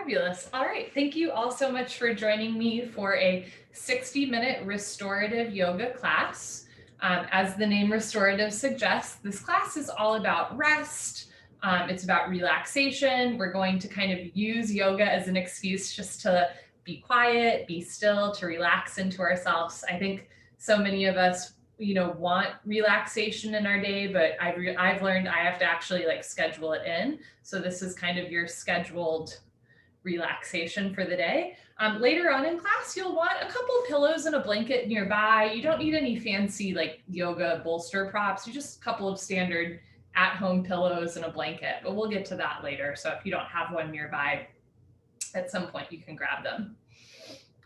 Fabulous. All right. Thank you all so much for joining me for a 60-minute restorative yoga class. As the name restorative suggests, this class is all about rest. It's about relaxation. We're going to kind of use yoga as an excuse just to be quiet, be still, to relax into ourselves. I think so many of us, want relaxation in our day, but I've learned I have to actually schedule it in. So this is kind of your scheduled relaxation for the day. Later on in class, you'll want a couple pillows and a blanket nearby. You don't need any fancy yoga bolster props. You just a couple of standard at-home pillows and a blanket, but we'll get to that later. So if you don't have one nearby, at some point you can grab them.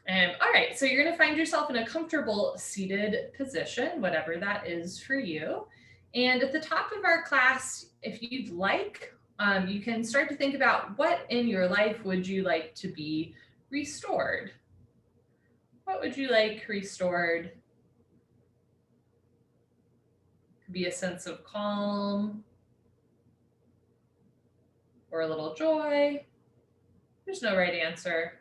All right, so you're gonna find yourself in a comfortable seated position, whatever that is for you. And at the top of our class, if you'd like, you can start to think about what in your life would you like to be restored? What would you like restored? Could be a sense of calm or a little joy. There's no right answer.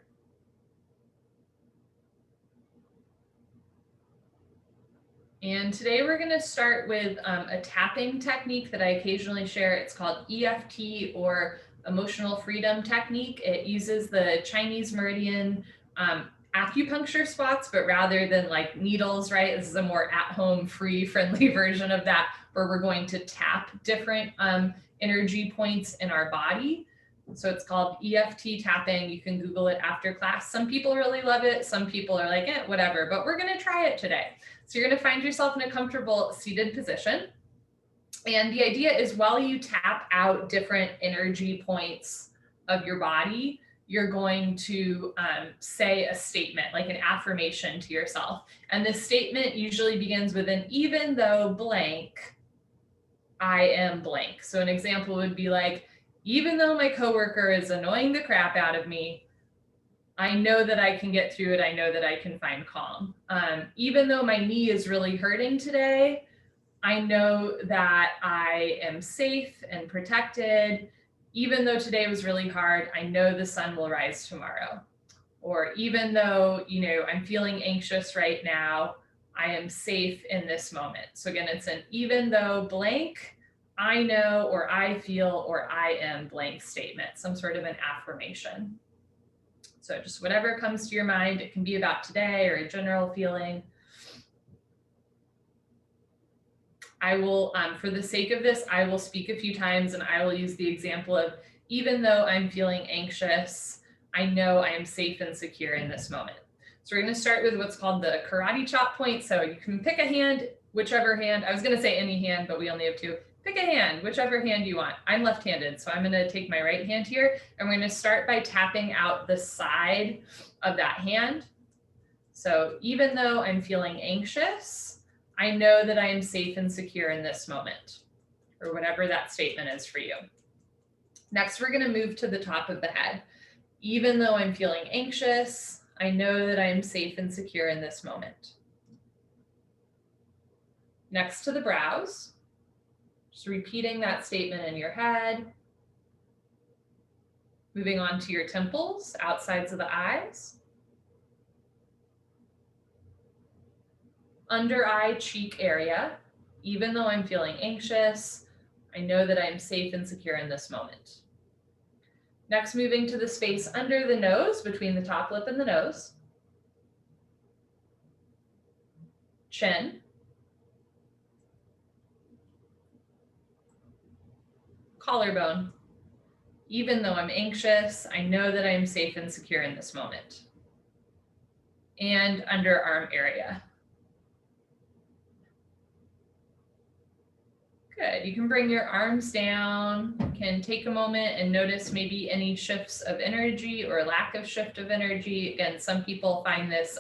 And today we're going to start with a tapping technique that I occasionally share. It's called EFT, or emotional freedom technique. It uses the Chinese meridian acupuncture spots, but rather than needles, right? This is a more at-home, free, friendly version of that, where we're going to tap different energy points in our body. So it's called EFT tapping. You can Google it after class. Some people really love it. Some people are like, whatever, but we're going to try it today. So you're going to find yourself in a comfortable seated position. And the idea is, while you tap out different energy points of your body, you're going to say a statement, like an affirmation to yourself. And this statement usually begins with an even though blank, I am blank. So an example would be even though my coworker is annoying the crap out of me, I know that I can get through it. I know that I can find calm. Even though my knee is really hurting today, I know that I am safe and protected. Even though today was really hard, I know the sun will rise tomorrow. Or even though, I'm feeling anxious right now, I am safe in this moment. So again, it's an even though blank, I know, or I feel, or I am blank statement, some sort of an affirmation. So just whatever comes to your mind. It can be about today or a general feeling. I will, for the sake of this, I will speak a few times, and I will use the example of, even though I'm feeling anxious, I know I am safe and secure in this moment. So we're going to start with what's called the karate chop point. So you can pick a hand, whichever hand. I was going to say any hand, but we only have two. Pick a hand, whichever hand you want. I'm left-handed, so I'm going to take my right hand here, and we're going to start by tapping out the side of that hand. So even though I'm feeling anxious, I know that I am safe and secure in this moment, or whatever that statement is for you. Next, we're going to move to the top of the head. Even though I'm feeling anxious, I know that I am safe and secure in this moment. Next to the brows, just repeating that statement in your head. Moving on to your temples, outsides of the eyes. Under eye, cheek area. Even though I'm feeling anxious, I know that I'm safe and secure in this moment. Next, moving to the space under the nose, between the top lip and the nose. Chin. Collarbone. Even though I'm anxious, I know that I am safe and secure in this moment. And underarm area. Good. You can bring your arms down. You can take a moment and notice maybe any shifts of energy or lack of shift of energy. Again, some people find this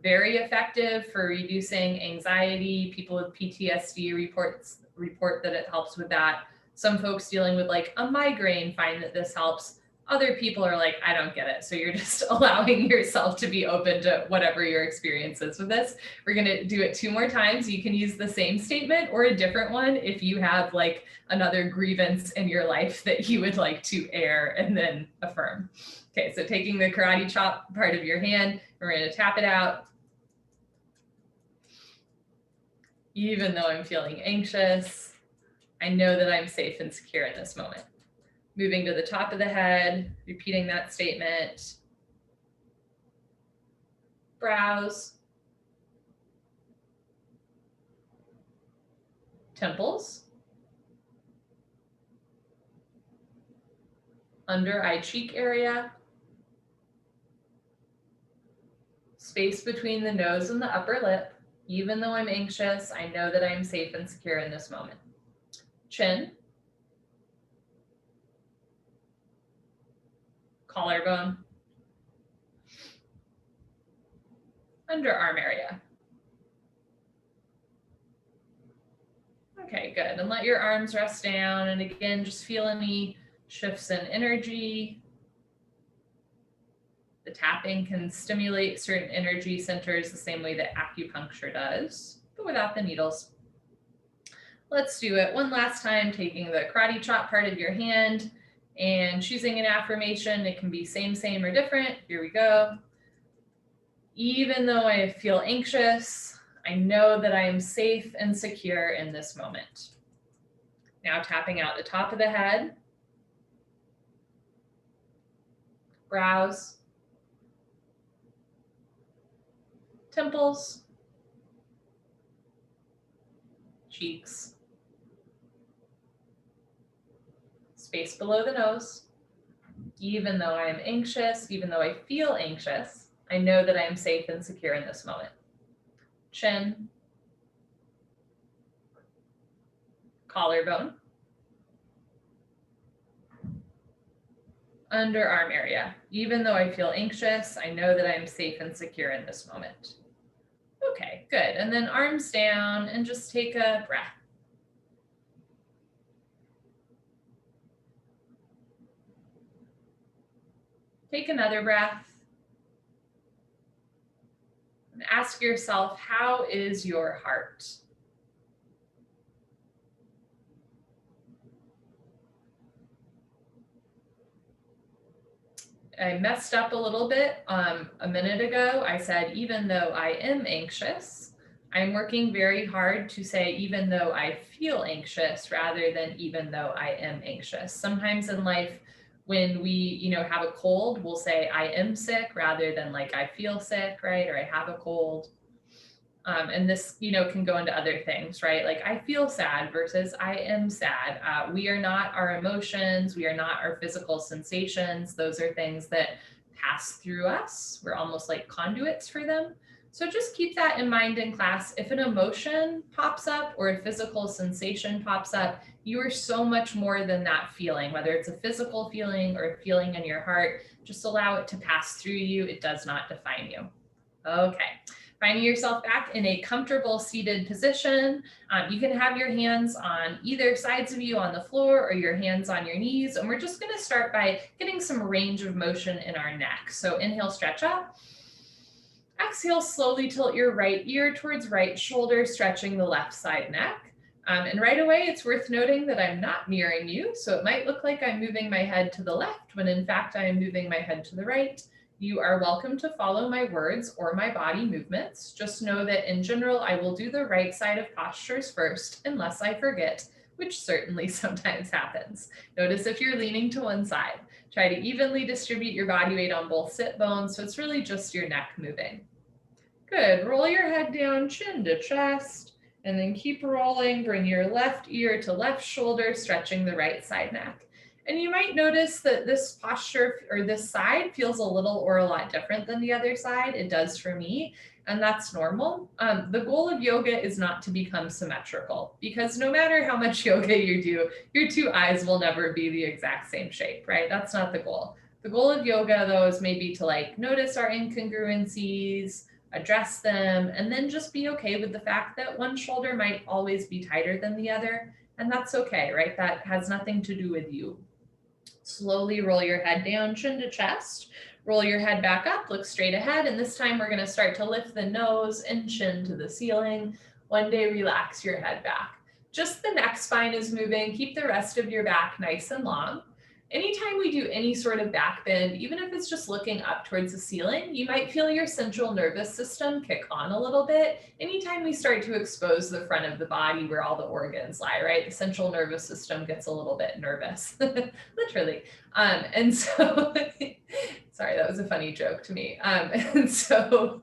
very effective for reducing anxiety. People with PTSD report that it helps with that. Some folks dealing with a migraine find that this helps. Other people are like, I don't get it. So you're just allowing yourself to be open to whatever your experience is with this. We're going to do it 2 more times. You can use the same statement or a different one if you have like another grievance in your life that you would like to air and then affirm. Okay, so taking the karate chop part of your hand, we're going to tap it out. Even though I'm feeling anxious, I know that I'm safe and secure in this moment. Moving to the top of the head, repeating that statement. Brows. Temples. Under eye cheek area. Space between the nose and the upper lip. Even though I'm anxious, I know that I'm safe and secure in this moment. Chin. Collarbone. Underarm area. Okay, good. And let your arms rest down. And again, just feel any shifts in energy. The tapping can stimulate certain energy centers the same way that acupuncture does, but without the needles. Let's do it one last time, taking the karate chop part of your hand and choosing an affirmation. It can be same, or different. Here we go. Even though I feel anxious, I know that I am safe and secure in this moment. Now tapping out the top of the head, brows, temples, cheeks, space below the nose. Even though I am anxious, even though I feel anxious, I know that I am safe and secure in this moment. Chin, collarbone, underarm area. Even though I feel anxious, I know that I'm safe and secure in this moment. Okay, good. And then arms down and just take a breath. Take another breath. And ask yourself, how is your heart? I messed up a little bit a minute ago. I said, even though I am anxious, I'm working very hard to say, even though I feel anxious, rather than even though I am anxious. Sometimes in life, when we, have a cold, we'll say I am sick rather than like I feel sick, right? Or I have a cold. And this, can go into other things, right? Like I feel sad versus I am sad. We are not our emotions. We are not our physical sensations. Those are things that pass through us. We're almost like conduits for them. So just keep that in mind in class. If an emotion pops up or a physical sensation pops up, you are so much more than that feeling, whether it's a physical feeling or a feeling in your heart. Just allow it to pass through you. It does not define you. Okay. Finding yourself back in a comfortable seated position. You can have your hands on either sides of you on the floor or your hands on your knees. And we're just going to start by getting some range of motion in our neck. So inhale, stretch up. Exhale, slowly tilt your right ear towards right shoulder, stretching the left side neck. And right away, it's worth noting that I'm not mirroring you. So it might look like I'm moving my head to the left when in fact I am moving my head to the right. You are welcome to follow my words or my body movements. Just know that in general, I will do the right side of postures first, unless I forget, which certainly sometimes happens. Notice if you're leaning to one side. Try to evenly distribute your body weight on both sit bones, so it's really just your neck moving. Good, roll your head down, chin to chest, and then keep rolling. Bring your left ear to left shoulder, stretching the right side neck. And you might notice that this posture or this side feels a little or a lot different than the other side. It does for me, and that's normal. The goal of yoga is not to become symmetrical, because no matter how much yoga you do, your two eyes will never be the exact same shape, right? That's not the goal. The goal of yoga, though, is maybe to like notice our incongruencies, address them, and then just be okay with the fact that one shoulder might always be tighter than the other. And that's okay, right? That has nothing to do with you. Slowly roll your head down, chin to chest. Roll your head back up, look straight ahead, and this time we're gonna start to lift the nose and chin to the ceiling. One day, relax your head back. Just the neck spine is moving. Keep the rest of your back nice and long. Anytime we do any sort of back bend, even if it's just looking up towards the ceiling, you might feel your central nervous system kick on a little bit. Anytime we start to expose the front of the body where all the organs lie, right? The central nervous system gets a little bit nervous, literally. And so, sorry, that was a funny joke to me. And so,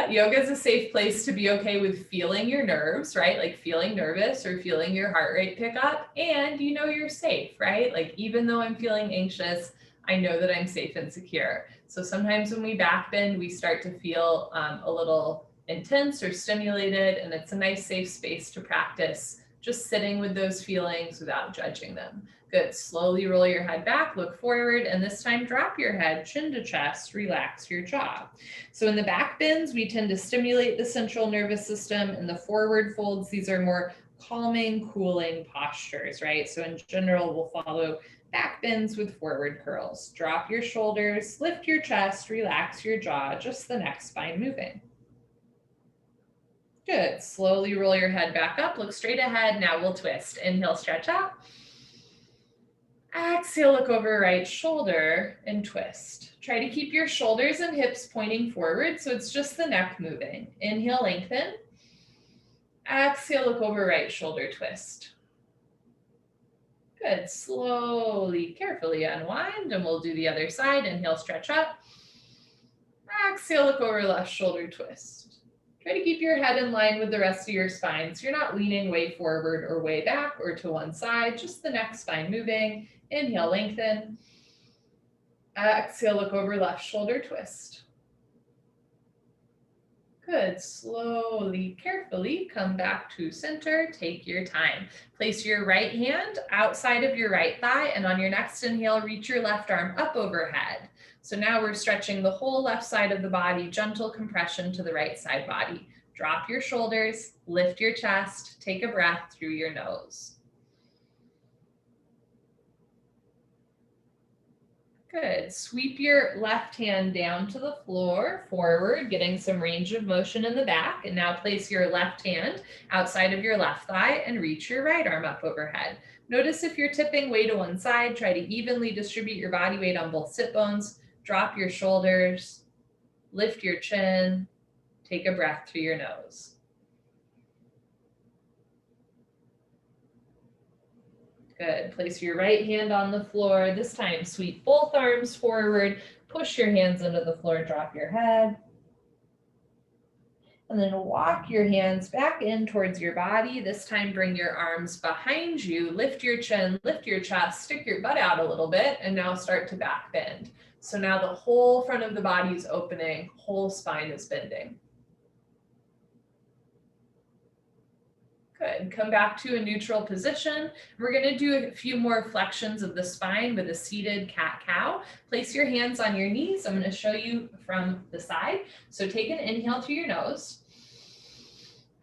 yoga is a safe place to be okay with feeling your nerves, right? Like feeling nervous or feeling your heart rate pick up, and you know you're safe, right? Like even though I'm feeling anxious, I know that I'm safe and secure. So sometimes when we back bend, we start to feel a little intense or stimulated, and it's a nice safe space to practice just sitting with those feelings without judging them. Good. Slowly roll your head back, look forward, and this time drop your head, chin to chest, relax your jaw. So in the back bends, we tend to stimulate the central nervous system. In the forward folds, these are more calming, cooling postures, right? So in general, we'll follow back bends with forward curls. Drop your shoulders, lift your chest, relax your jaw, just the neck spine moving. Good. Slowly roll your head back up, look straight ahead. Now we'll twist. Inhale, stretch out. Exhale, look over right shoulder and twist. Try to keep your shoulders and hips pointing forward, so it's just the neck moving. Inhale, lengthen. Exhale, look over right shoulder, twist. Good. Slowly, carefully unwind, and we'll do the other side. Inhale, stretch up. Exhale, look over left shoulder, twist. Try to keep your head in line with the rest of your spine, so you're not leaning way forward or way back or to one side, just the neck spine moving. Inhale, lengthen. Exhale, look over left shoulder, twist. Good. Slowly, carefully come back to center. Take your time. Place your right hand outside of your right thigh, and on your next inhale, reach your left arm up overhead. So now we're stretching the whole left side of the body, gentle compression to the right side body. Drop your shoulders, lift your chest, take a breath through your nose. Good. Sweep your left hand down to the floor, forward, getting some range of motion in the back. And now place your left hand outside of your left thigh and reach your right arm up overhead. Notice if you're tipping way to one side, try to evenly distribute your body weight on both sit bones. Drop your shoulders, lift your chin, take a breath through your nose. Good. Place your right hand on the floor. This time, sweep both arms forward. Push your hands into the floor. Drop your head. And then walk your hands back in towards your body. This time, bring your arms behind you. Lift your chin, lift your chest, stick your butt out a little bit, and now start to back bend. So now the whole front of the body is opening, whole spine is bending. Good. Come back to a neutral position. We're going to do a few more flexions of the spine with a seated cat-cow. Place your hands on your knees. I'm going to show you from the side. So take an inhale through your nose.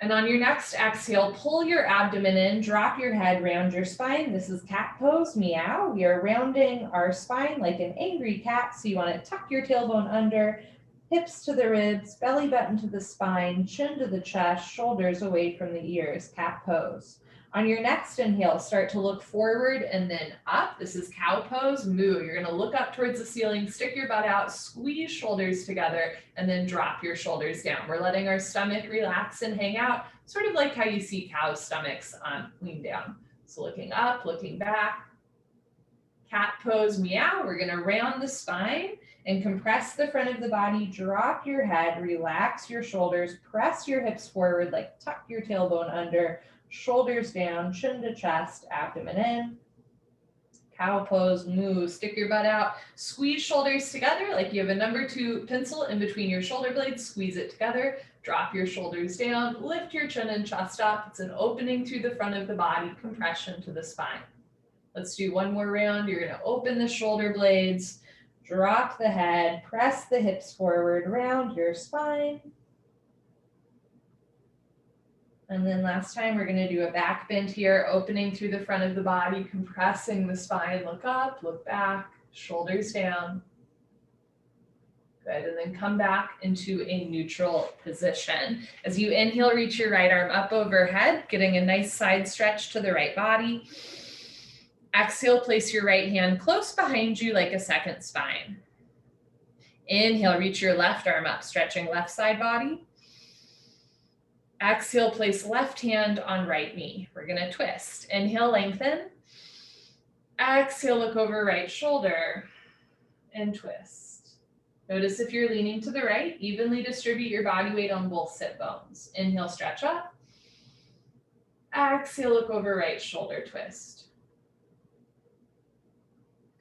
And on your next exhale, pull your abdomen in, drop your head, round your spine. This is cat pose, meow. We are rounding our spine like an angry cat. So you want to tuck your tailbone under, hips to the ribs, belly button to the spine, chin to the chest, shoulders away from the ears, cat pose. On your next inhale, start to look forward and then up. This is cow pose, moo. You're gonna look up towards the ceiling, stick your butt out, squeeze shoulders together, and then drop your shoulders down. We're letting our stomach relax and hang out, sort of like how you see cows' stomachs lean down. So looking up, looking back. Cat pose, meow. We're gonna round the spine and compress the front of the body, drop your head, relax your shoulders, press your hips forward, like tuck your tailbone under, shoulders down, chin to chest, abdomen in. Cow pose, moo, stick your butt out, squeeze shoulders together like you have a number 2 pencil in between your shoulder blades, squeeze it together, drop your shoulders down, lift your chin and chest up. It's an opening to the front of the body, compression to the spine. Let's do one more round. You're gonna open the shoulder blades, drop the head, press the hips forward, round your spine. And then last time, we're going to do a back bend here, opening through the front of the body, compressing the spine. Look up, look back, shoulders down. Good, and then come back into a neutral position. As you inhale, reach your right arm up overhead, getting a nice side stretch to the right body. Exhale, place your right hand close behind you like a second spine. Inhale, reach your left arm up, stretching left side body. Exhale, place left hand on right knee. We're gonna twist. Inhale, lengthen. Exhale, look over right shoulder and twist. Notice if you're leaning to the right, evenly distribute your body weight on both sit bones. Inhale, stretch up. Exhale, look over right shoulder, twist.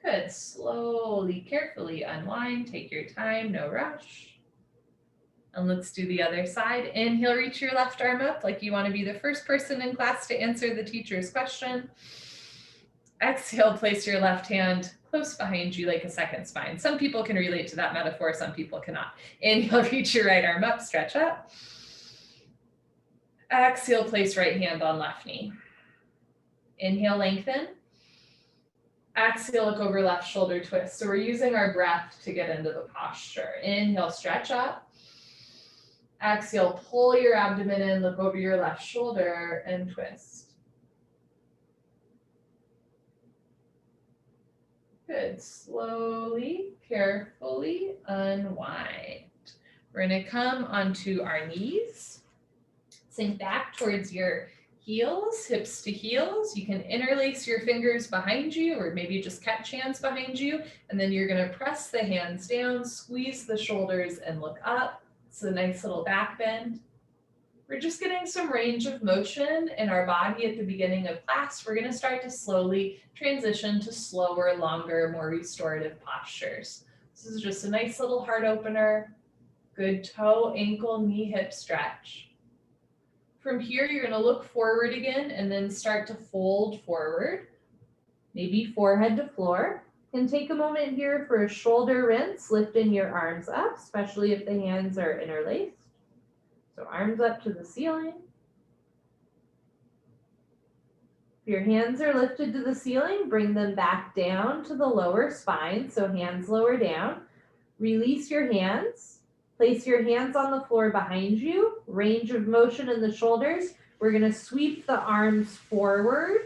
Good, slowly, carefully unwind. Take your time, no rush. And let's do the other side. Inhale, reach your left arm up like you want to be the first person in class to answer the teacher's question. Exhale, place your left hand close behind you like a second spine. Some people can relate to that metaphor, some people cannot. Inhale, reach your right arm up, stretch up. Exhale, place right hand on left knee. Inhale, lengthen. Exhale, look over left shoulder, twist. So we're using our breath to get into the posture. Inhale, stretch up. Exhale, pull your abdomen in, look over your left shoulder and twist. Good, slowly, carefully unwind. We're gonna come onto our knees. Sink back towards your heels, hips to heels. You can interlace your fingers behind you or maybe just catch hands behind you. And then you're gonna press the hands down, squeeze the shoulders and look up. It's a nice little back bend. We're just getting some range of motion in our body at the beginning of class. We're going to start to slowly transition to slower, longer, more restorative postures. This is just a nice little heart opener. Good toe, ankle, knee, hip stretch. From here, you're going to look forward again and then start to fold forward, maybe forehead to floor. And take a moment here for a shoulder rinse, lifting your arms up, especially if the hands are interlaced. So arms up to the ceiling. If your hands are lifted to the ceiling, bring them back down to the lower spine, so hands lower down. Release your hands. Place your hands on the floor behind you. Range of motion in the shoulders. We're going to sweep the arms forward.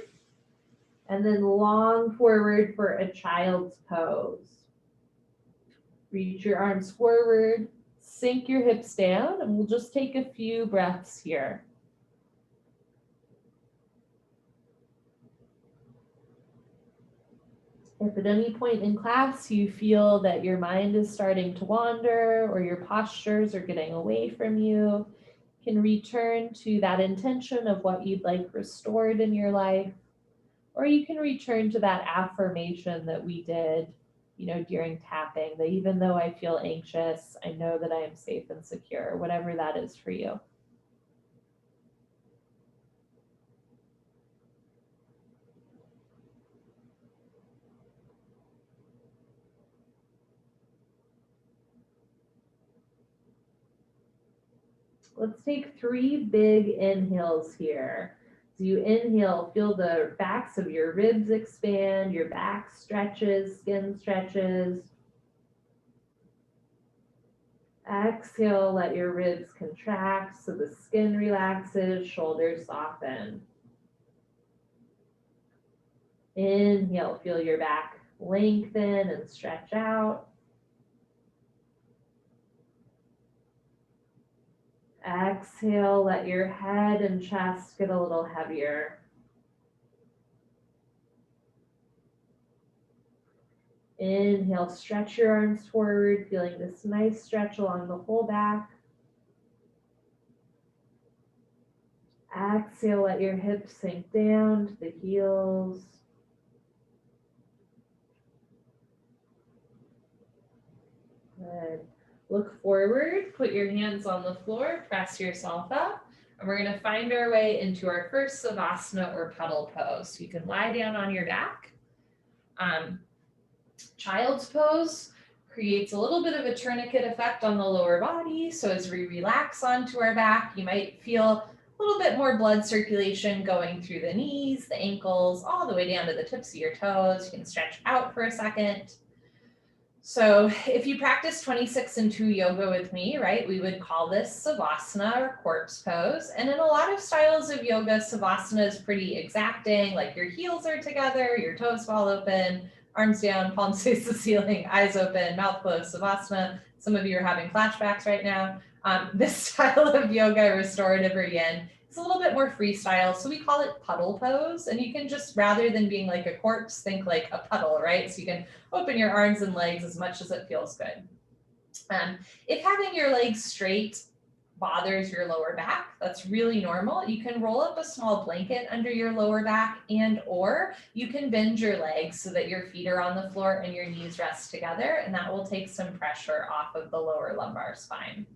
And then long forward for a child's pose. Reach your arms forward, sink your hips down, and we'll just take a few breaths here. If at any point in class you feel that your mind is starting to wander or your postures are getting away from you, you can return to that intention of what you'd like restored in your life. Or you can return to that affirmation that we did, during tapping, that even though I feel anxious, I know that I am safe and secure, whatever that is for you. Let's take 3 big inhales here. So you inhale, feel the backs of your ribs expand, your back stretches, skin stretches. Exhale, let your ribs contract so the skin relaxes, shoulders soften. Inhale, feel your back lengthen and stretch out. Exhale, let your head and chest get a little heavier. Inhale, stretch your arms forward, feeling this nice stretch along the whole back. Exhale, let your hips sink down to the heels. Good. Look forward, put your hands on the floor, press yourself up, and we're going to find our way into our first Savasana or Puddle Pose. So you can lie down on your back. Child's Pose creates a little bit of a tourniquet effect on the lower body. So as we relax onto our back, you might feel a little bit more blood circulation going through the knees, the ankles, all the way down to the tips of your toes. You can stretch out for a second. So if you practice 26 and 2 yoga with me, right, we would call this Savasana or corpse pose. And in a lot of styles of yoga, Savasana is pretty exacting, like your heels are together, your toes fall open, arms down, palms face the ceiling, eyes open, mouth closed, Savasana. Some of you are having flashbacks right now. This style of yoga, restorative or yin, it's a little bit more freestyle, so we call it puddle pose. And you can just, rather than being like a corpse, think like a puddle, right? So you can open your arms and legs as much as it feels good. If having your legs straight bothers your lower back, that's really normal. You can roll up a small blanket under your lower back, and or you can bend your legs so that your feet are on the floor and your knees rest together, and that will take some pressure off of the lower lumbar spine.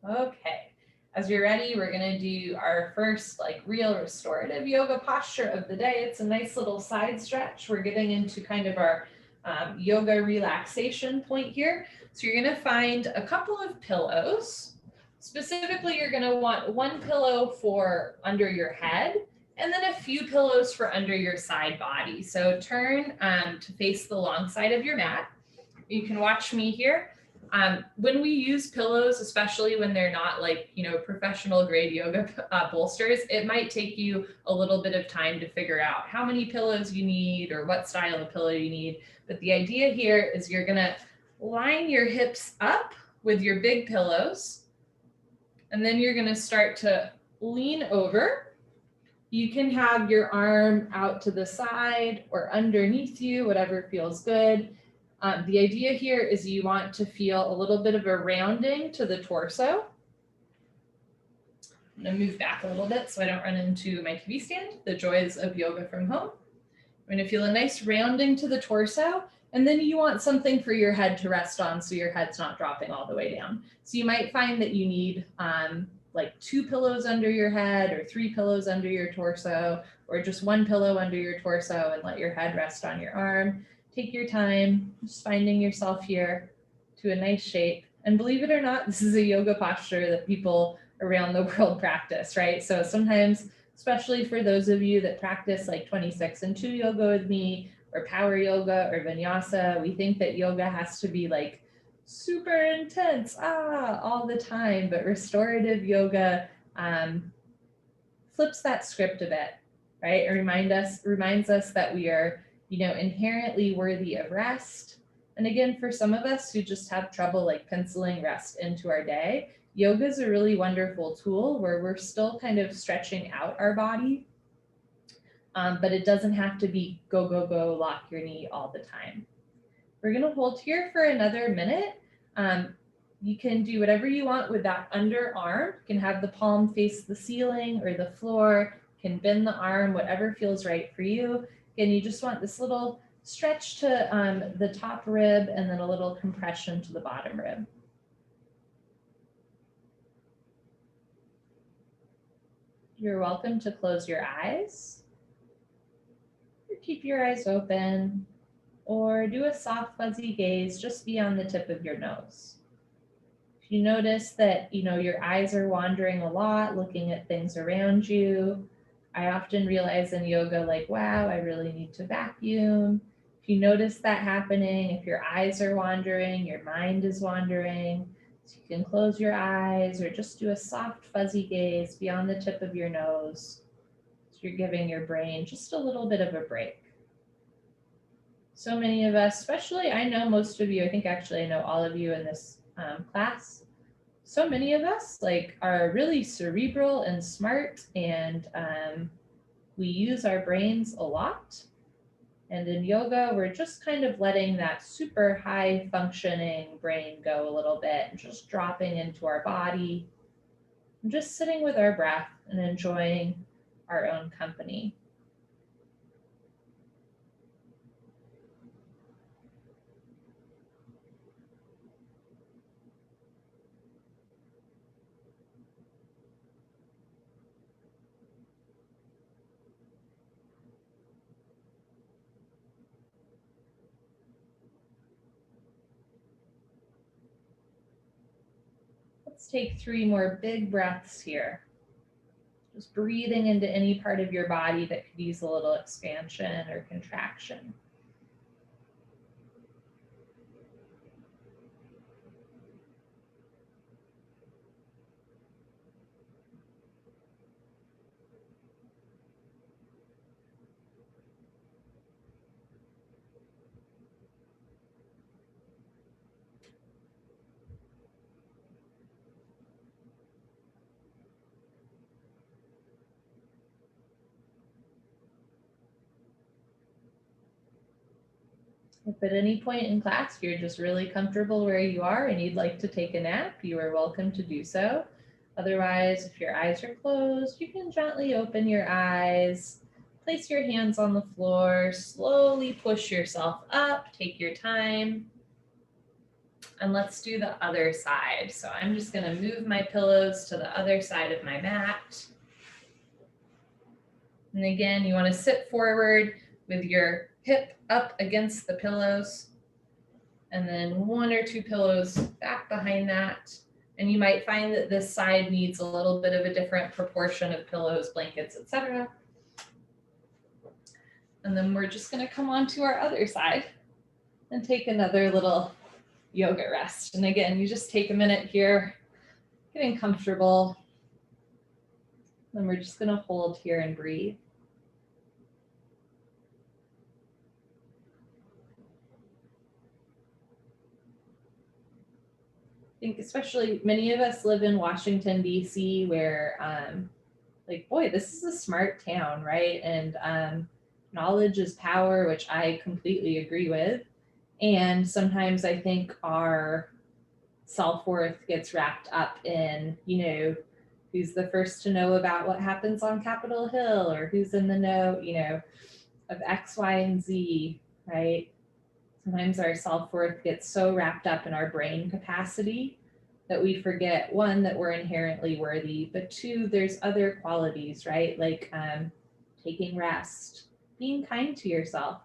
Okay, as you're ready, we're gonna do our first like real restorative yoga posture of the day. It's a nice little side stretch. We're getting into kind of our yoga relaxation point here. So you're gonna find a couple of pillows. Specifically, you're gonna want one pillow for under your head and then a few pillows for under your side body. So turn to face the long side of your mat. You can watch me here. When we use pillows, especially when they're not like, professional grade yoga bolsters, it might take you a little bit of time to figure out how many pillows you need or what style of pillow you need. But the idea here is you're gonna line your hips up with your big pillows, and then you're gonna start to lean over. You can have your arm out to the side or underneath you, whatever feels good. The idea here is you want to feel a little bit of a rounding to the torso. I'm gonna move back a little bit so I don't run into my TV stand, the joys of yoga from home. I'm gonna feel a nice rounding to the torso, and then you want something for your head to rest on so your head's not dropping all the way down. So you might find that you need like 2 pillows under your head or 3 pillows under your torso, or just 1 pillow under your torso and let your head rest on your arm. Take your time, just finding yourself here to a nice shape. And believe it or not, this is a yoga posture that people around the world practice, right? So sometimes, especially for those of you that practice like 26 and 2 yoga with me, or power yoga or vinyasa, we think that yoga has to be like super intense, all the time. But restorative yoga flips that script a bit, right? It reminds us that we are inherently worthy of rest. And again, for some of us who just have trouble like penciling rest into our day, yoga is a really wonderful tool where we're still kind of stretching out our body, but it doesn't have to be go, go, go, lock your knee all the time. We're gonna hold here for another minute. You can do whatever you want with that underarm. You can have the palm face the ceiling or the floor, you can bend the arm, whatever feels right for you. Again, you just want this little stretch to the top rib and then a little compression to the bottom rib. You're welcome to close your eyes, or keep your eyes open, or do a soft fuzzy gaze just beyond the tip of your nose. If you notice that your eyes are wandering a lot, looking at things around you, I often realize in yoga, like, wow, I really need to vacuum. If you notice that happening, if your eyes are wandering, your mind is wandering, so you can close your eyes or just do a soft fuzzy gaze beyond the tip of your nose. So you're giving your brain just a little bit of a break. So many of us, especially I know most of you, I think actually I know all of you in this class, so many of us are really cerebral and smart, and we use our brains a lot. And in yoga, we're just kind of letting that super high functioning brain go a little bit and just dropping into our body and just sitting with our breath and enjoying our own company. Let's take 3 more big breaths here. Just breathing into any part of your body that could use a little expansion or contraction. If at any point in class you're just really comfortable where you are and you'd like to take a nap, you are welcome to do so. Otherwise, if your eyes are closed, you can gently open your eyes, place your hands on the floor, slowly push yourself up, take your time. And let's do the other side. So I'm just going to move my pillows to the other side of my mat. And again, you want to sit forward with your hip up against the pillows, and then 1 or 2 pillows back behind that. And you might find that this side needs a little bit of a different proportion of pillows, blankets, etc. And then we're just going to come on to our other side and take another little yoga rest. And again, you just take a minute here, getting comfortable. Then we're just going to hold here and breathe. I think especially many of us live in Washington, D.C., where like, boy, this is a smart town, right? And knowledge is power, which I completely agree with. And sometimes I think our self-worth gets wrapped up in, you know, who's the first to know about what happens on Capitol Hill, or who's in the know, you know, of X, Y, and Z, right? Sometimes our self-worth gets so wrapped up in our brain capacity that we forget, 1, that we're inherently worthy, but 2, there's other qualities, right? Like taking rest, being kind to yourself,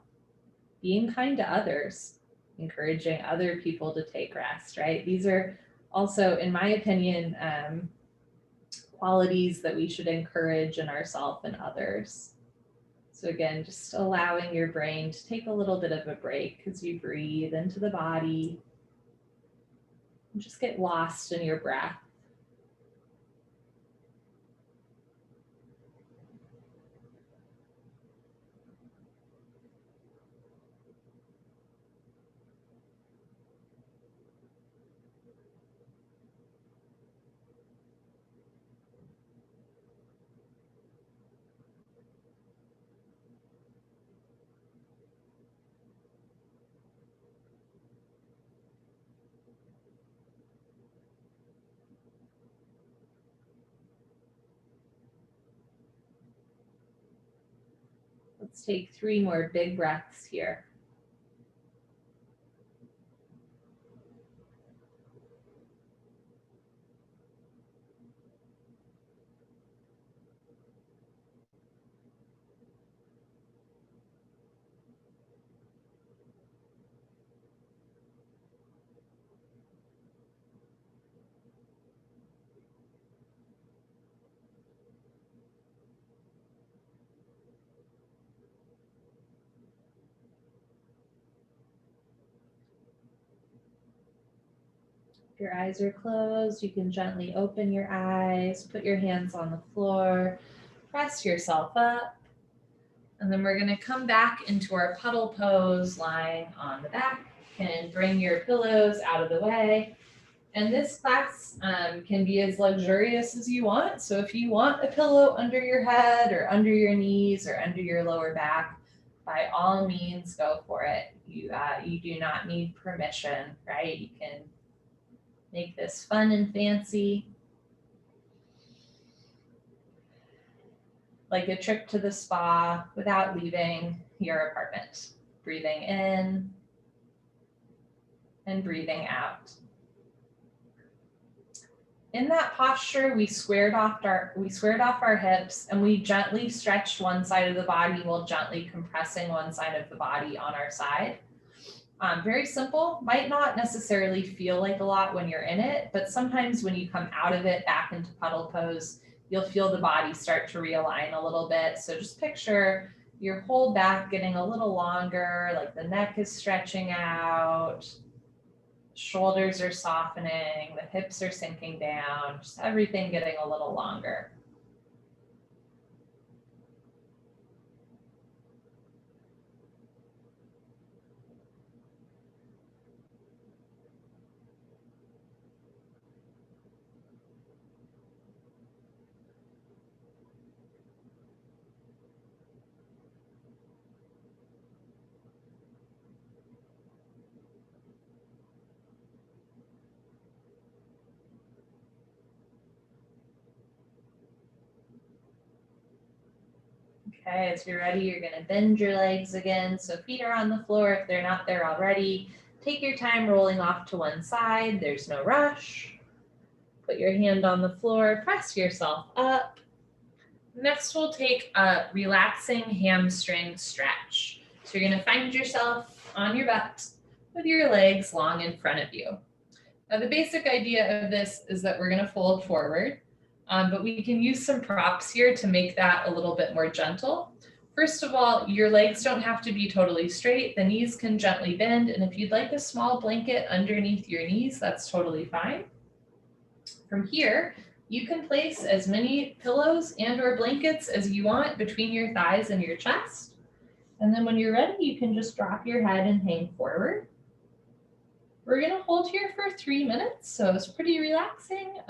being kind to others, encouraging other people to take rest, right? These are also, in my opinion, qualities that we should encourage in ourselves and others. So again, just allowing your brain to take a little bit of a break as you breathe into the body. And just get lost in your breath. Let's take 3 more big breaths here. If your eyes are closed, you can gently open your eyes, put your hands on the floor, press yourself up, and then we're going to come back into our puddle pose, lying on the back, and bring your pillows out of the way. And this class can be as luxurious as you want. So if you want a pillow under your head or under your knees or under your lower back, by all means, go for it. You do not need permission, right? You can make this fun and fancy, like a trip to the spa without leaving your apartment. Breathing in and breathing out. In that posture, we squared off our hips, and we gently stretched one side of the body while gently compressing one side of the body on our side. Very simple, might not necessarily feel like a lot when you're in it, but sometimes when you come out of it back into puddle pose, you'll feel the body start to realign a little bit. So just picture your whole back getting a little longer, like the neck is stretching out, shoulders are softening, the hips are sinking down, just everything getting a little longer. Okay, as you're ready, you're gonna bend your legs again. So feet are on the floor if they're not there already. Take your time rolling off to one side. There's no rush. Put your hand on the floor, press yourself up. Next, we'll take a relaxing hamstring stretch. So you're gonna find yourself on your butt with your legs long in front of you. Now, the basic idea of this is that we're gonna fold forward, but we can use some props here to make that a little bit more gentle. First of all, your legs don't have to be totally straight. The knees can gently bend, and if you'd like a small blanket underneath your knees, that's totally fine. From here, you can place as many pillows and or blankets as you want between your thighs and your chest. And then when you're ready, you can just drop your head and hang forward. We're gonna hold here for 3 minutes, so it's pretty relaxing.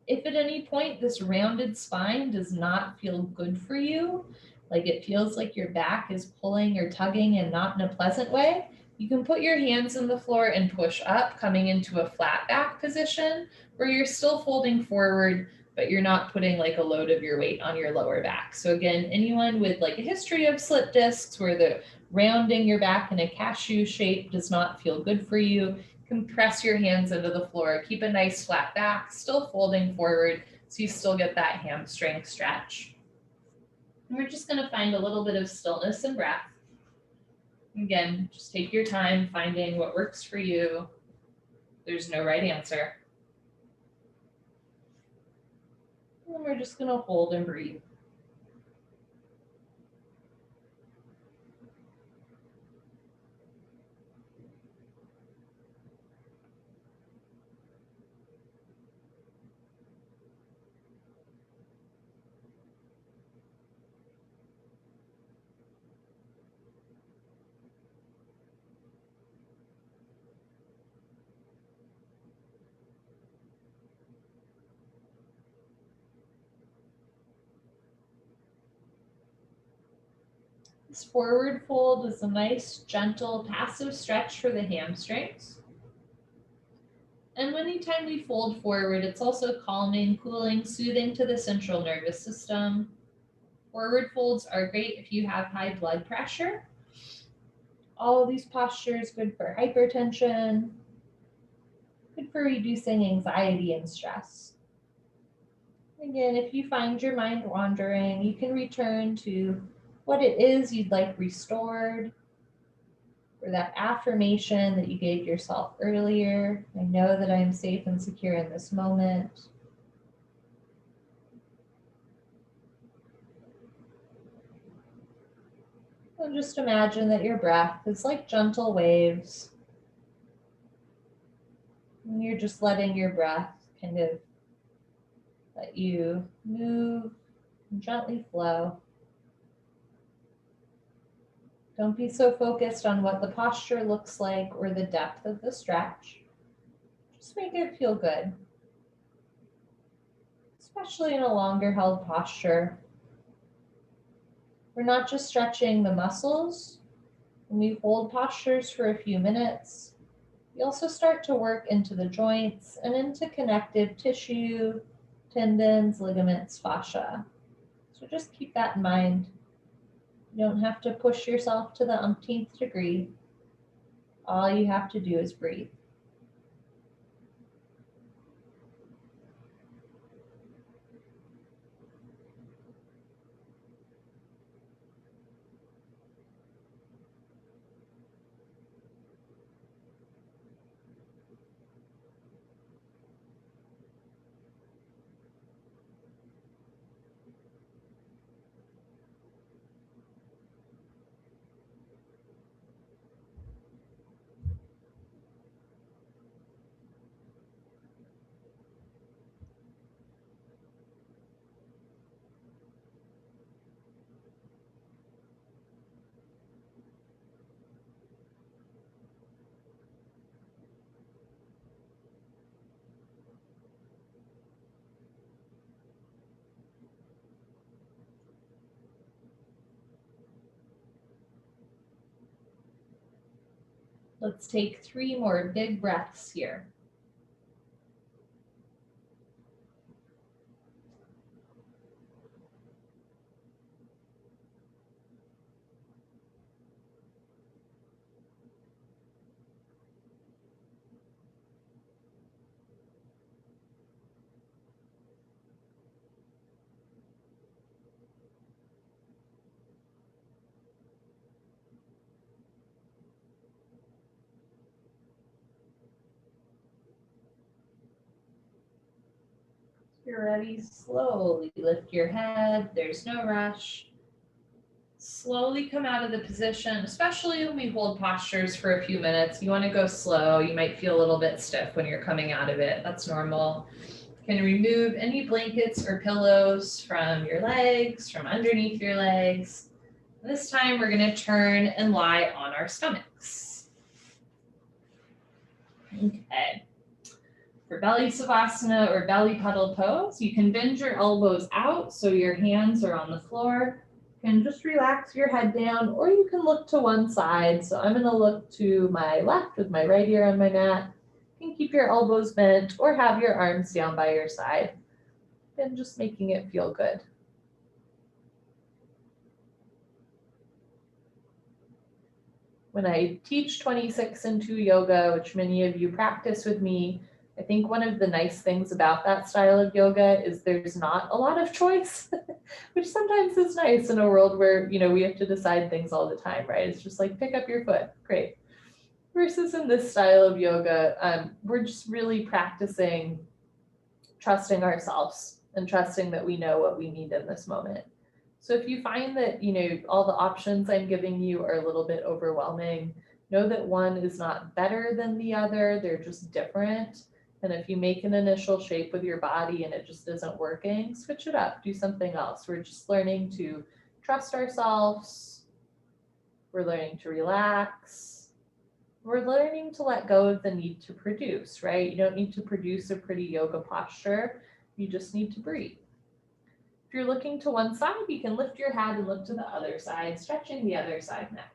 If at any point this rounded spine does not feel good for you, like it feels like your back is pulling or tugging and not in a pleasant way, you can put your hands on the floor and push up, coming into a flat back position where you're still folding forward, but you're not putting like a load of your weight on your lower back. So again, anyone with like a history of slip discs where the rounding your back in a cashew shape does not feel good for you, press your hands into the floor, keep a nice flat back, still folding forward so you still get that hamstring stretch. And we're just gonna find a little bit of stillness and breath. Again, just take your time finding what works for you. There's no right answer. And we're just gonna hold and breathe. This forward fold is a nice, gentle, passive stretch for the hamstrings. And anytime we fold forward, it's also calming, cooling, soothing to the central nervous system. Forward folds are great if you have high blood pressure. All of these postures good for hypertension, good for reducing anxiety and stress. Again, if you find your mind wandering, you can return to what it is you'd like restored, or that affirmation that you gave yourself earlier. I know that I'm safe and secure in this moment. And just imagine that your breath is like gentle waves. And you're just letting your breath kind of let you move and gently flow. Don't be so focused on what the posture looks like or the depth of the stretch. Just make it feel good. Especially in a longer held posture. We're not just stretching the muscles. When we hold postures for a few minutes, we also start to work into the joints and into connective tissue, tendons, ligaments, fascia. So just keep that in mind. You don't have to push yourself to the umpteenth degree. All you have to do is breathe. Let's take 3 more big breaths here. If you're ready, slowly lift your head. There's no rush. Slowly come out of the position, especially when we hold postures for a few minutes. You want to go slow. You might feel a little bit stiff when you're coming out of it. That's normal. You can remove any blankets or pillows from your legs, from underneath your legs. This time we're going to turn and lie on our stomachs. Okay. For belly Savasana or belly puddle pose, you can bend your elbows out so your hands are on the floor. You can just relax your head down, or you can look to one side. So I'm going to look to my left with my right ear on my mat. You can keep your elbows bent or have your arms down by your side. And just making it feel good. When I teach 26 and 2 yoga, which many of you practice with me, I think one of the nice things about that style of yoga is there's not a lot of choice, which sometimes is nice in a world where, we have to decide things all the time, right? It's just like, pick up your foot, great. Versus in this style of yoga, we're just really practicing trusting ourselves and trusting that we know what we need in this moment. So if you find that, all the options I'm giving you are a little bit overwhelming, know that one is not better than the other, they're just different. And if you make an initial shape with your body and it just isn't working, switch it up, do something else. We're just learning to trust ourselves. We're learning to relax. We're learning to let go of the need to produce, right? You don't need to produce a pretty yoga posture. You just need to breathe. If you're looking to one side, you can lift your head and look to the other side, stretching the other side neck.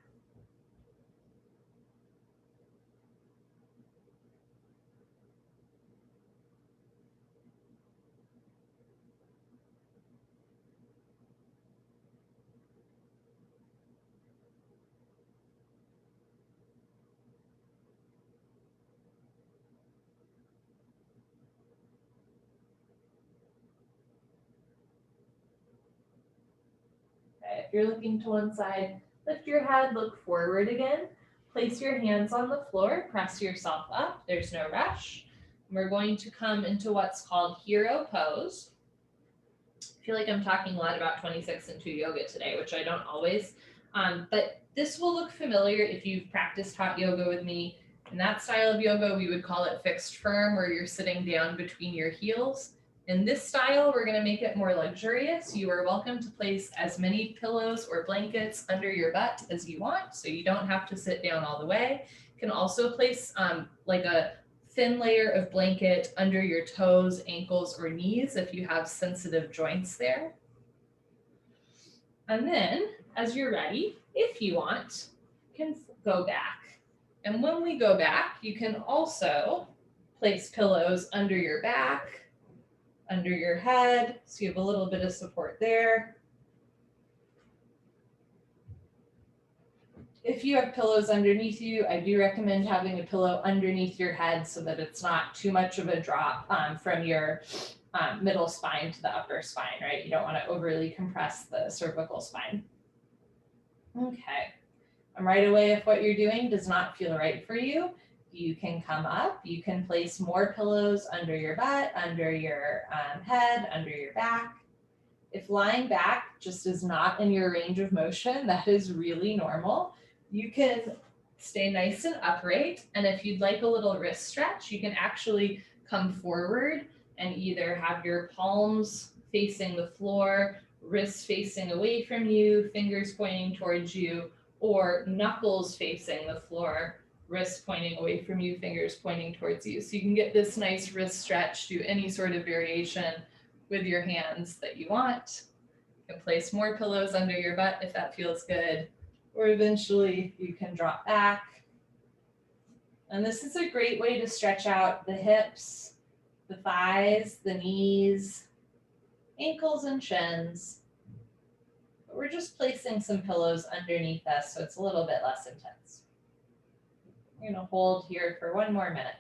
If you're looking to one side, lift your head, look forward again. Place your hands on the floor, press yourself up. There's no rush. We're going to come into what's called hero pose. I feel like I'm talking a lot about 26 and 2 yoga today, which I don't always. But this will look familiar if you've practiced hot yoga with me. In that style of yoga, we would call it fixed firm, where you're sitting down between your heels. In this style, we're going to make it more luxurious. You are welcome to place as many pillows or blankets under your butt as you want, so you don't have to sit down all the way. You can also place like a thin layer of blanket under your toes, ankles, or knees if you have sensitive joints there. And then, as you're ready, if you want, you can go back. And when we go back, you can also place pillows under your back, under your head, so you have a little bit of support there. If you have pillows underneath you, I do recommend having a pillow underneath your head so that it's not too much of a drop from your middle spine to the upper spine, right? You don't want to overly compress the cervical spine. Okay. And right away, if what you're doing does not feel right for you, you can come up. You can place more pillows under your butt, under your head, under your back. If lying back just is not in your range of motion, that is really normal. You can stay nice and upright. And if you'd like a little wrist stretch, you can actually come forward and either have your palms facing the floor, wrists facing away from you, fingers pointing towards you, or knuckles facing the floor, wrists pointing away from you, fingers pointing towards you. So you can get this nice wrist stretch, do any sort of variation with your hands that you want. You can place more pillows under your butt if that feels good, or eventually you can drop back. And this is a great way to stretch out the hips, the thighs, the knees, ankles, and shins. But we're just placing some pillows underneath us so it's a little bit less intense. We're going to hold here for 1 more minute.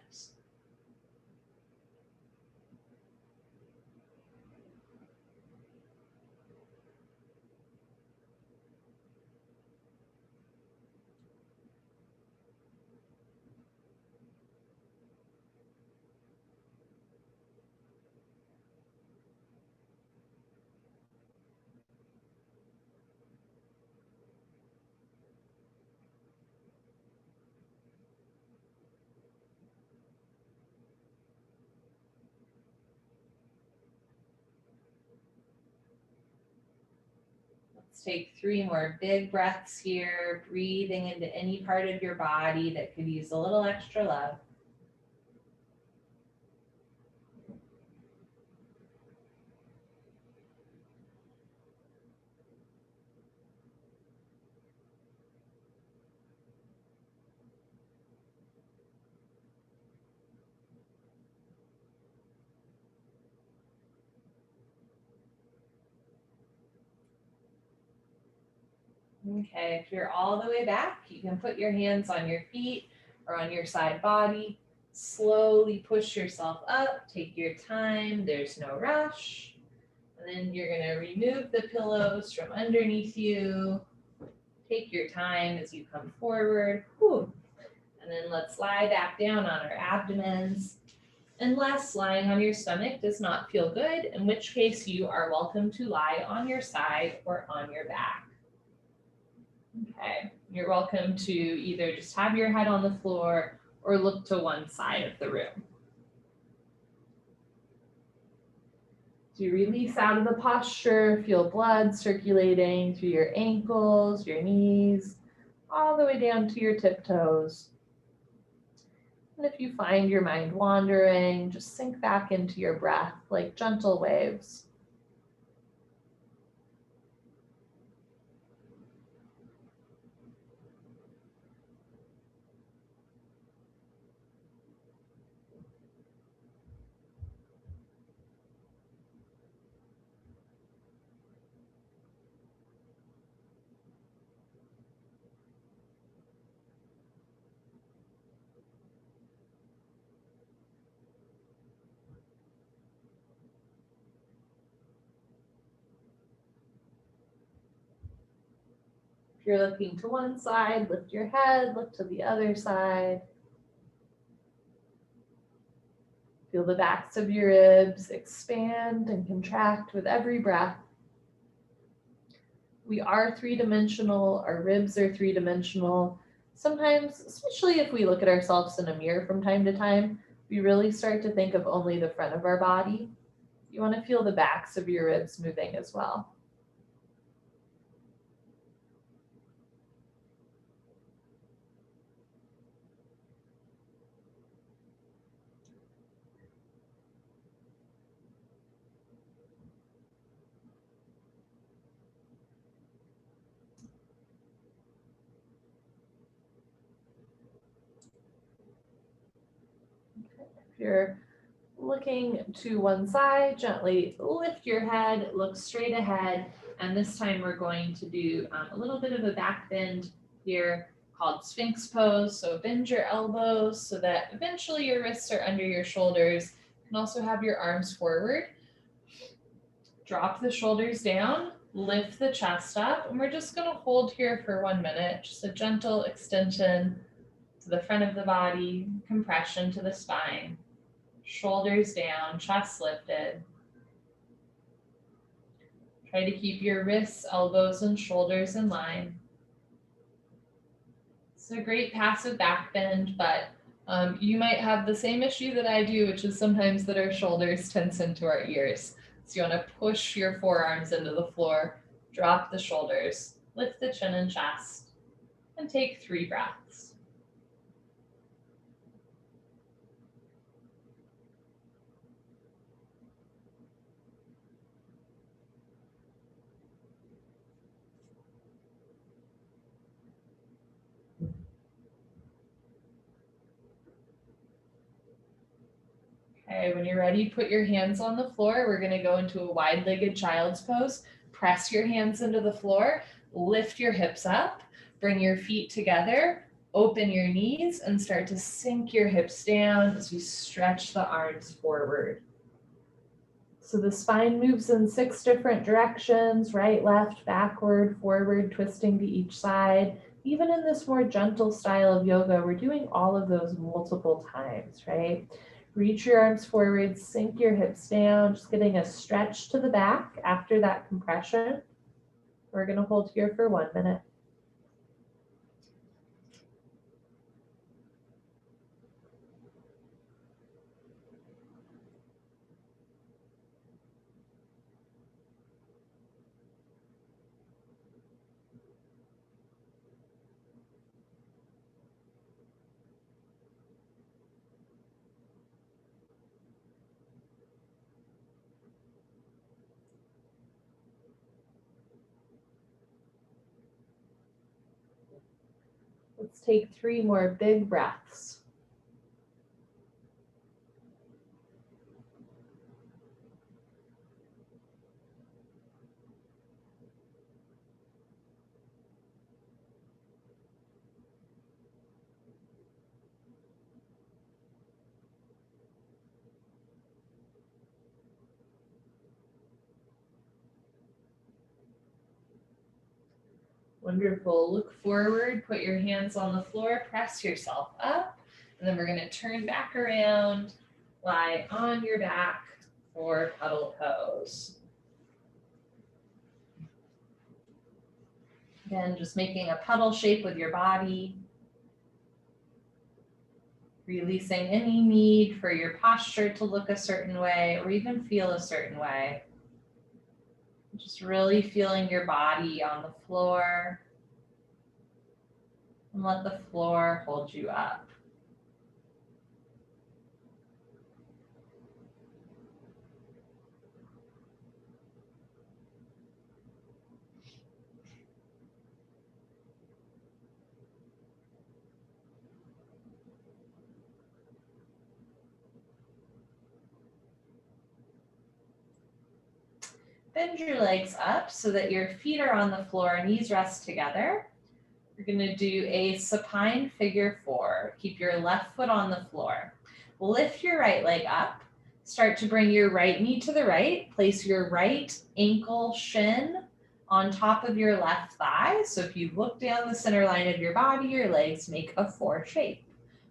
Let's take 3 more big breaths here, breathing into any part of your body that could use a little extra love. Okay, if you're all the way back, you can put your hands on your feet or on your side body. Slowly push yourself up, take your time, there's no rush. And then you're gonna remove the pillows from underneath you. Take your time as you come forward. Whew. And then let's lie back down on our abdomens. Unless lying on your stomach does not feel good, in which case you are welcome to lie on your side or on your back. Okay, you're welcome to either just have your head on the floor or look to one side of the room. As you release out of the posture, feel blood circulating through your ankles, your knees, all the way down to your tiptoes. And if you find your mind wandering, just sink back into your breath like gentle waves. If you're looking to one side, lift your head, look to the other side. Feel the backs of your ribs expand and contract with every breath. We are 3-dimensional, our ribs are 3-dimensional. Sometimes, especially if we look at ourselves in a mirror from time to time, we really start to think of only the front of our body. You want to feel the backs of your ribs moving as well. If you're looking to one side, gently lift your head, look straight ahead, and this time we're going to do a little bit of a back bend here called Sphinx Pose. So bend your elbows so that eventually your wrists are under your shoulders. You can also have your arms forward. Drop the shoulders down, lift the chest up, and we're just going to hold here for 1 minute, just a gentle extension to the front of the body, compression to the spine. Shoulders down, chest lifted. Try to keep your wrists, elbows, and shoulders in line. It's a great passive back bend, but you might have the same issue that I do, which is sometimes that our shoulders tense into our ears. So you want to push your forearms into the floor, drop the shoulders, lift the chin and chest, and take 3 breaths. Okay, when you're ready, put your hands on the floor. We're gonna go into a wide-legged child's pose. Press your hands into the floor, lift your hips up, bring your feet together, open your knees, and start to sink your hips down as we stretch the arms forward. So the spine moves in 6 different directions, right, left, backward, forward, twisting to each side. Even in this more gentle style of yoga, we're doing all of those multiple times, right? Reach your arms forward, sink your hips down, just getting a stretch to the back after that compression. We're going to hold here for 1 minute. Let's take 3 more big breaths. Wonderful. Look forward, put your hands on the floor, press yourself up, and then we're going to turn back around, lie on your back for Puddle Pose. Again, just making a puddle shape with your body, releasing any need for your posture to look a certain way or even feel a certain way. Just really feeling your body on the floor, and let the floor hold you up. Bend your legs up so that your feet are on the floor, knees rest together. You're going to do a supine figure 4. Keep your left foot on the floor. Lift your right leg up. Start to bring your right knee to the right. Place your right ankle shin on top of your left thigh. So if you look down the center line of your body, your legs make a 4 shape.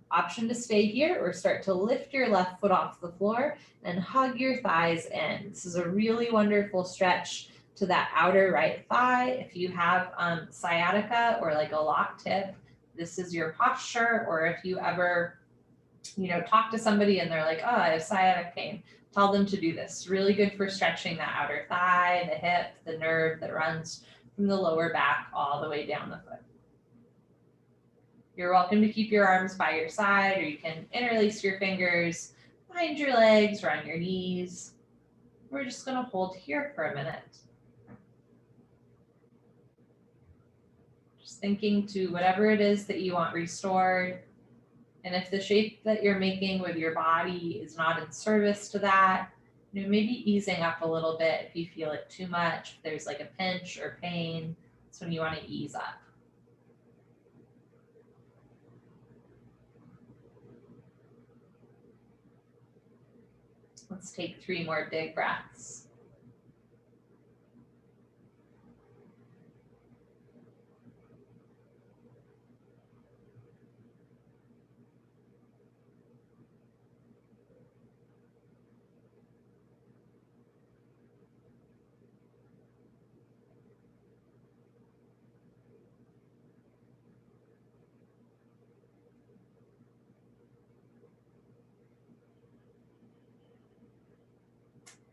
Option to stay here or start to lift your left foot off the floor and hug your thighs in. This is a really wonderful stretch to that outer right thigh. If you have sciatica or like a lock tip, this is your posture. Or if you ever, talk to somebody and they're like, oh, I have sciatic pain, tell them to do this. Really good for stretching that outer thigh, the hip, the nerve that runs from the lower back all the way down the foot. You're welcome to keep your arms by your side, or you can interlace your fingers behind your legs or on your knees. We're just going to hold here for a minute. Just thinking to whatever it is that you want restored. And if the shape that you're making with your body is not in service to that, maybe easing up a little bit if you feel it too much. If there's like a pinch or pain, that's when you want to ease up. Let's take 3 more big breaths.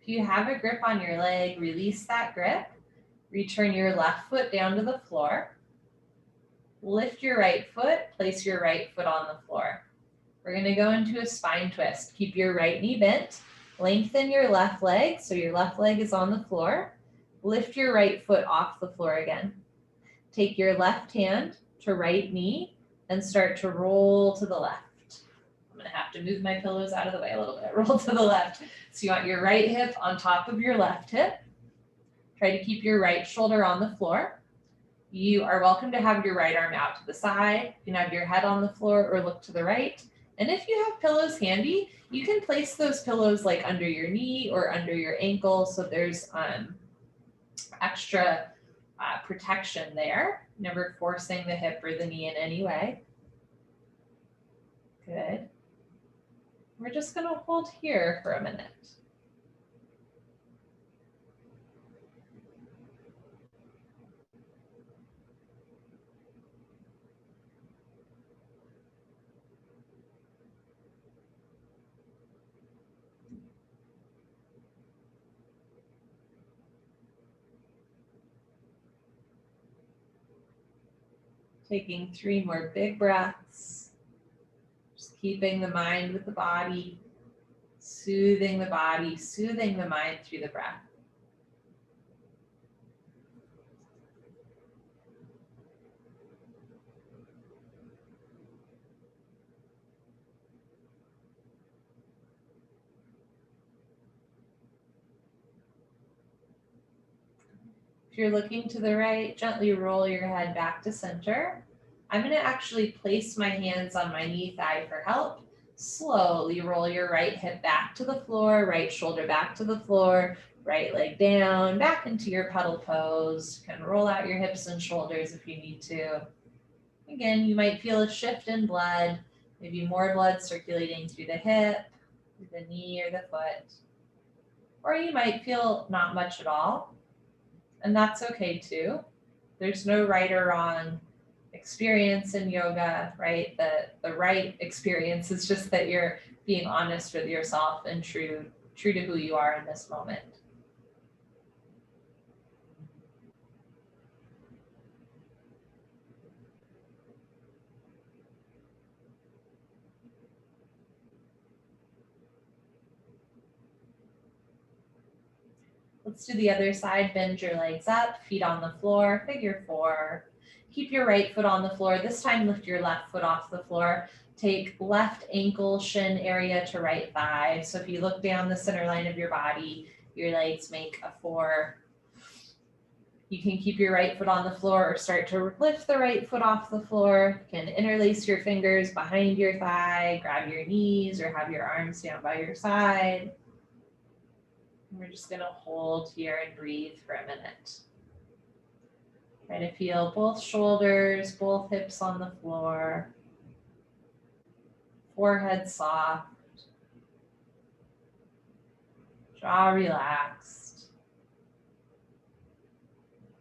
If you have a grip on your leg, release that grip. Return your left foot down to the floor. Lift your right foot, place your right foot on the floor. We're going to go into a spine twist. Keep your right knee bent. Lengthen your left leg so your left leg is on the floor. Lift your right foot off the floor again. Take your left hand to right knee and start to roll to the left. I'm gonna have to move my pillows out of the way a little bit. Roll to the left. So you want your right hip on top of your left hip. Try to keep your right shoulder on the floor. You are welcome to have your right arm out to the side. You can have your head on the floor or look to the right. And if you have pillows handy, you can place those pillows like under your knee or under your ankle, so there's extra protection there, never forcing the hip or the knee in any way. Good. We're just going to hold here for a minute. Taking 3 more big breaths. Just keeping the mind with the body, soothing the body, soothing the mind through the breath. If you're looking to the right, gently roll your head back to center. I'm going to actually place my hands on my knee thigh for help. Slowly roll your right hip back to the floor, right shoulder back to the floor, right leg down, back into your puddle pose. You can roll out your hips and shoulders if you need to. Again, you might feel a shift in blood, maybe more blood circulating through the hip, through the knee or the foot. Or you might feel not much at all. And that's okay too. There's no right or wrong experience in yoga, right? The right experience is just that you're being honest with yourself and true to who you are in this moment. Let's do the other side. Bend your legs up, feet on the floor, figure 4. Keep your right foot on the floor. This time lift your left foot off the floor. Take left ankle, shin area to right thigh. So if you look down the center line of your body, your legs make a 4. You can keep your right foot on the floor or start to lift the right foot off the floor. You can interlace your fingers behind your thigh, grab your knees, or have your arms down by your side. We're just going to hold here and breathe for a minute. Try to feel both shoulders, both hips on the floor. Forehead soft. Jaw relaxed.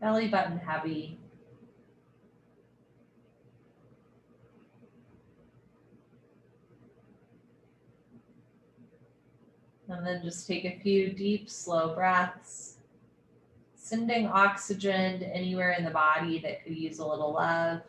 Belly button heavy. And then just take a few deep, slow breaths, sending oxygen to anywhere in the body that could use a little love.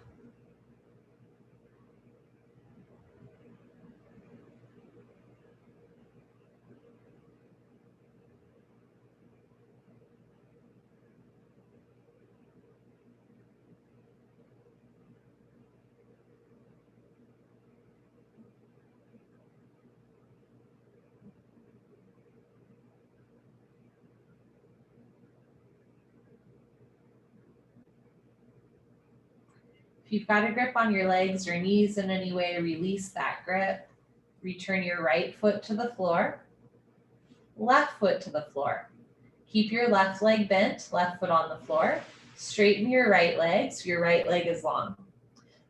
If you've got a grip on your legs or knees in any way, release that grip. Return your right foot to the floor, left foot to the floor. Keep your left leg bent, left foot on the floor. Straighten your right leg so your right leg is long.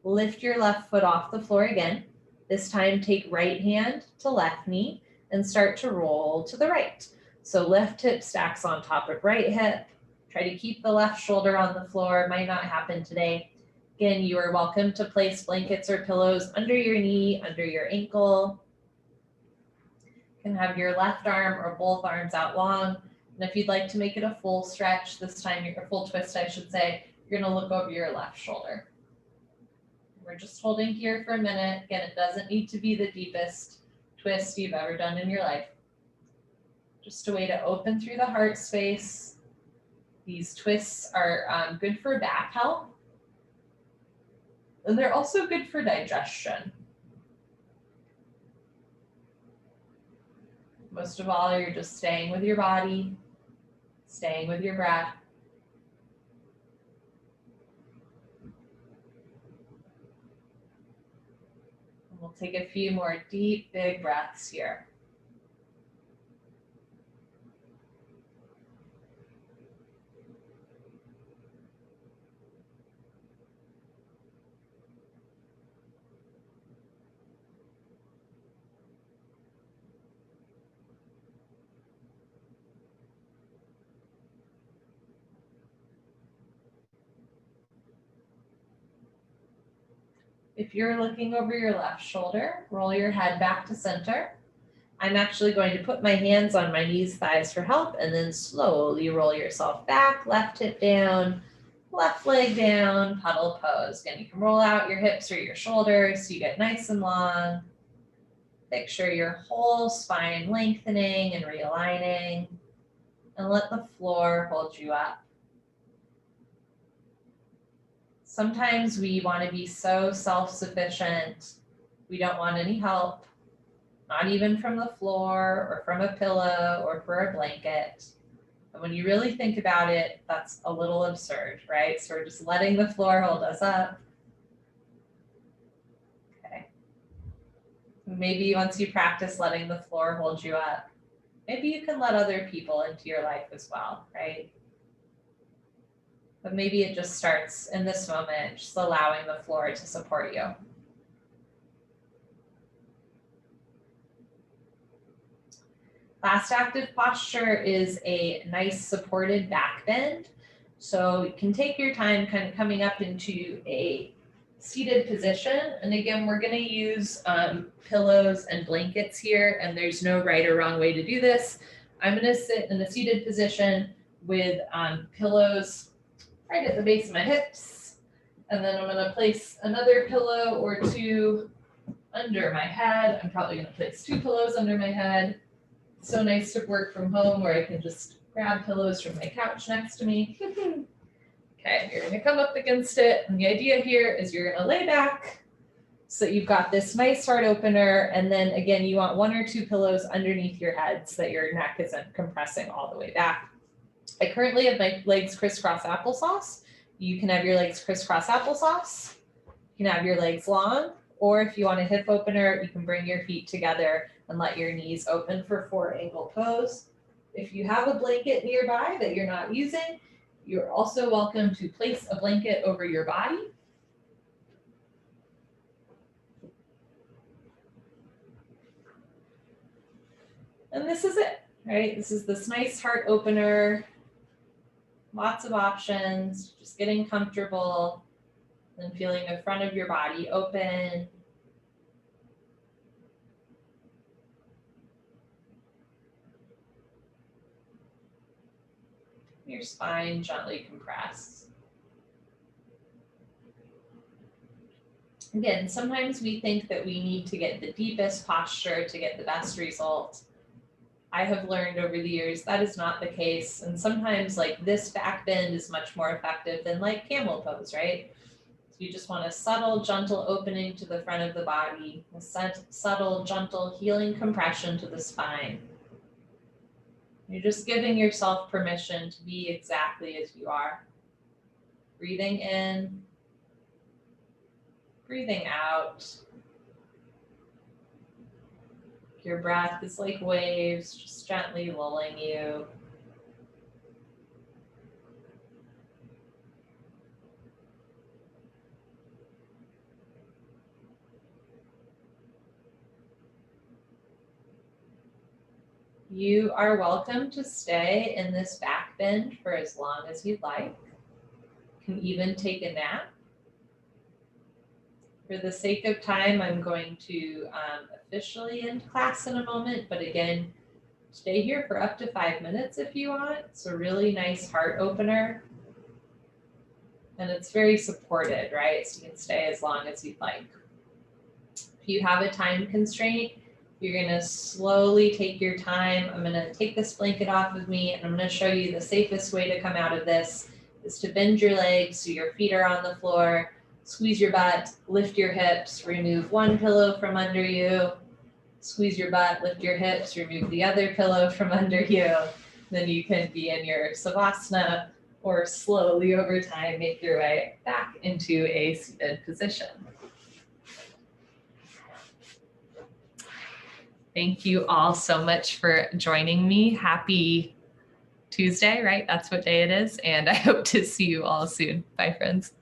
Lift your left foot off the floor again. This time take right hand to left knee and start to roll to the right. So left hip stacks on top of right hip. Try to keep the left shoulder on the floor. Might not happen today. Again, you are welcome to place blankets or pillows under your knee, under your ankle. You can have your left arm or both arms out long. And if you'd like to make it a full stretch, this time, a full twist, I should say, you're going to look over your left shoulder. We're just holding here for a minute. Again, it doesn't need to be the deepest twist you've ever done in your life. Just a way to open through the heart space. These twists are good for back health. And they're also good for digestion. Most of all, you're just staying with your body, staying with your breath. And we'll take a few more deep, big breaths here. If you're looking over your left shoulder, roll your head back to center. I'm actually going to put my hands on my knees, thighs for help, and then slowly roll yourself back, left hip down, left leg down, puddle pose. Again, you can roll out your hips or your shoulders so you get nice and long. Picture your whole spine lengthening and realigning, and let the floor hold you up. Sometimes we want to be so self-sufficient, we don't want any help, not even from the floor or from a pillow or for a blanket. And when you really think about it, that's a little absurd, right? So we're just letting the floor hold us up. Okay. Maybe once you practice letting the floor hold you up, maybe you can let other people into your life as well, right? But maybe it just starts in this moment, just allowing the floor to support you. Last active posture is a nice supported back bend. So you can take your time kind of coming up into a seated position. And again, we're going to use pillows and blankets here, and there's no right or wrong way to do this. I'm going to sit in a seated position with pillows right at the base of my hips. And then I'm going to place another pillow or two under my head. I'm probably going to place 2 pillows under my head. So nice to work from home where I can just grab pillows from my couch next to me. Okay, you're going to come up against it. And the idea here is you're going to lay back so that you've got this nice heart opener. And then again, you want 1 or 2 pillows underneath your head so that your neck isn't compressing all the way back. I currently have my legs crisscross applesauce. You can have your legs crisscross applesauce. You can have your legs long, or if you want a hip opener, you can bring your feet together and let your knees open for 4-angle pose. If you have a blanket nearby that you're not using, you're also welcome to place a blanket over your body. And this is it, right? This is this nice heart opener. Lots of options, just getting comfortable and feeling the front of your body open. Your spine gently compressed. Again, sometimes we think that we need to get the deepest posture to get the best result. I have learned over the years that is not the case. And sometimes like this back bend is much more effective than like camel pose, right? So you just want a subtle, gentle opening to the front of the body, a subtle, gentle healing compression to the spine. You're just giving yourself permission to be exactly as you are. Breathing in, breathing out. Your breath is like waves, just gently lulling you. You are welcome to stay in this back bend for as long as you'd like. You can even take a nap. For the sake of time, I'm going to officially end class in a moment, but again, stay here for up to 5 minutes if you want. It's a really nice heart opener. And it's very supported, right? So you can stay as long as you'd like. If you have a time constraint, you're going to slowly take your time. I'm going to take this blanket off of me, and I'm going to show you the safest way to come out of this is to bend your legs so your feet are on the floor, squeeze your butt, lift your hips, remove one pillow from under you, Squeeze your butt, lift your hips, remove the other pillow from under you. Then you can be in your Savasana, or slowly over time make your way back into a seated position. Thank you all so much for joining me. Happy Tuesday, right? That's what day it is. And I hope to see you all soon. Bye, friends.